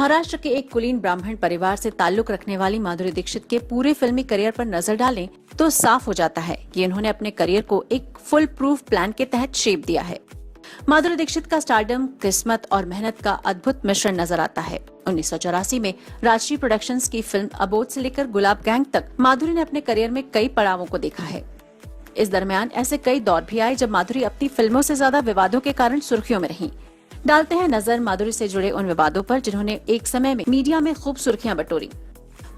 महाराष्ट्र के एक कुलीन ब्राह्मण परिवार से ताल्लुक रखने वाली माधुरी दीक्षित के पूरे फिल्मी करियर पर नजर डालें तो साफ हो जाता है कि इन्होंने अपने करियर को एक फुल प्रूफ प्लान के तहत शेप दिया है। माधुरी दीक्षित का स्टारडम किस्मत और मेहनत का अद्भुत मिश्रण नजर आता है। 1984 में राजश्री प्रोडक्शंस की फिल्म अबोध से लेकर गुलाब गैंग तक माधुरी ने अपने करियर में कई पड़ावों को देखा है। इस दरमियान ऐसे कई दौर भी आए जब माधुरी अपनी फिल्मों से ज्यादा विवादों के कारण सुर्खियों में रहीं। डालते हैं नजर माधुरी से जुड़े उन विवादों पर जिन्होंने एक समय में मीडिया में खूब सुर्खियां बटोरी।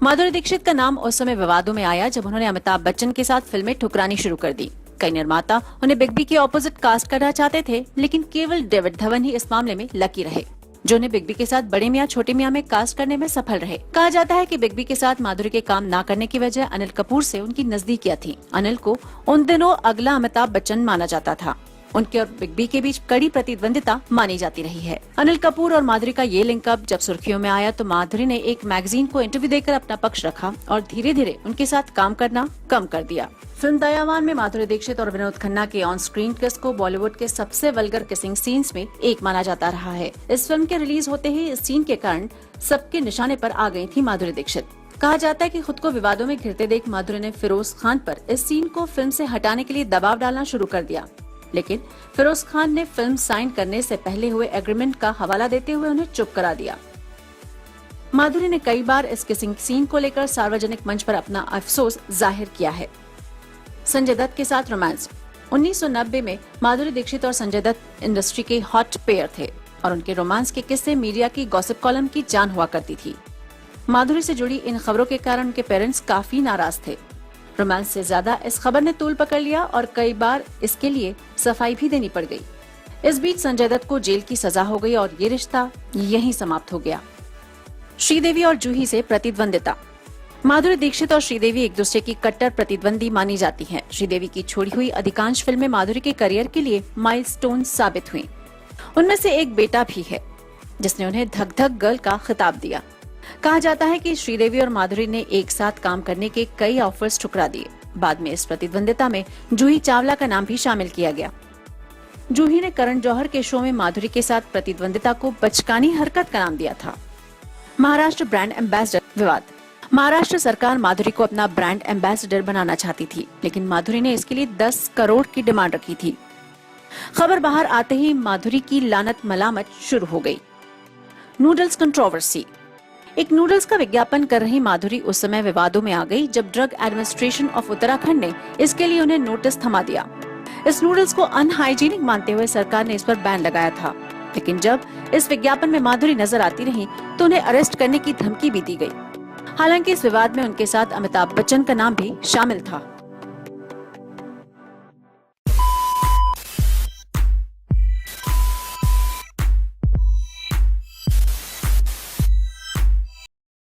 माधुरी दीक्षित का नाम उस समय विवादों में आया जब उन्होंने अमिताभ बच्चन के साथ फिल्में ठुकरानी शुरू कर दी। कई निर्माता उन्हें बिग बी के ऑपोजिट कास्ट करना चाहते थे, लेकिन केवल डेविड धवन ही इस मामले में लकी रहे, जो उन्हें बिग बी के साथ बड़े मियां छोटे मियां में कास्ट करने में सफल रहे। कहा जाता है कि बिग बी के साथ माधुरी के काम न करने की वजह अनिल कपूर से उनकी नजदीकियां थी। अनिल को उन दिनों अगला अमिताभ बच्चन माना जाता था। उनके और बिग बी के बीच कड़ी प्रतिद्वंदिता मानी जाती रही है। अनिल कपूर और माधुरी का ये लिंकअप जब सुर्खियों में आया तो माधुरी ने एक मैगजीन को इंटरव्यू देकर अपना पक्ष रखा और धीरे धीरे उनके साथ काम करना कम कर दिया। फिल्म दयावान में माधुरी दीक्षित और विनोद खन्ना के ऑन स्क्रीन किस को बॉलीवुड के सबसे वल्गर किसिंग सीन्स में एक माना जाता रहा है। इस फिल्म के रिलीज होते ही इस सीन के कारण सबके निशाने पर आ गई थी माधुरी दीक्षित। कहा जाता है कि खुद को विवादों में घिरते देख माधुरी ने फिरोज खान पर इस सीन को फिल्म से हटाने के लिए दबाव डालना शुरू कर दिया, लेकिन फिरोज खान ने फिल्म साइन करने से पहले हुए एग्रीमेंट का हवाला देते हुए उन्हें चुप करा दिया। माधुरी ने कई बार इस किसिंग सीन को लेकर सार्वजनिक मंच पर अपना अफसोस जाहिर किया है। संजय दत्त के साथ रोमांस 1990 में माधुरी दीक्षित और संजय दत्त इंडस्ट्री के हॉट पेयर थे और उनके रोमांस के किस्से मीडिया की गॉसिप कॉलम की जान हुआ करती थी। माधुरी से जुड़ी इन खबरों के कारण उनके पेरेंट्स काफी नाराज थे। रोमांस से ज्यादा इस खबर ने तूल पकड़ लिया और कई बार इसके लिए सफाई भी देनी पड़ गई। इस बीच संजय दत्त को जेल की सजा हो गई और ये रिश्ता यहीं समाप्त हो गया। श्रीदेवी और जूही से प्रतिद्वंदिता। माधुरी दीक्षित और श्रीदेवी एक दूसरे की कट्टर प्रतिद्वंदी मानी जाती हैं। श्रीदेवी की छोड़ी हुई अधिकांश फिल्में माधुरी के करियर के लिए माइलस्टोन साबित हुई। उनमें से एक बेटा भी है जिसने उन्हें धक धक गर्ल का खिताब दिया। कहा जाता है कि श्रीदेवी और माधुरी ने एक साथ काम करने के कई ऑफर्स ठुकरा दिए। बाद में इस प्रतिद्वंदिता में जूही चावला का नाम भी शामिल किया गया। जूही ने करण जौहर के शो में माधुरी के साथ प्रतिद्वंदिता को बचकानी हरकत का नाम दिया था। महाराष्ट्र ब्रांड एम्बेसडर विवाद। महाराष्ट्र सरकार माधुरी को अपना ब्रांड एम्बेसडर बनाना चाहती थी, लेकिन माधुरी ने इसके लिए 10 करोड़ की डिमांड रखी थी। खबर बाहर आते ही माधुरी की लानत मलामत शुरू हो गई। Noodles controversy. एक नूडल्स का विज्ञापन कर रही माधुरी उस समय विवादों में आ गई जब ड्रग एडमिनिस्ट्रेशन ऑफ उत्तराखंड ने इसके लिए उन्हें नोटिस थमा दिया। इस नूडल्स को अनहाइजीनिक मानते हुए सरकार ने इस पर बैन लगाया था, लेकिन जब इस विज्ञापन में माधुरी नजर आती रही तो उन्हें अरेस्ट करने की धमकी भी दी गई। हालांकि इस विवाद में उनके साथ अमिताभ बच्चन का नाम भी शामिल था।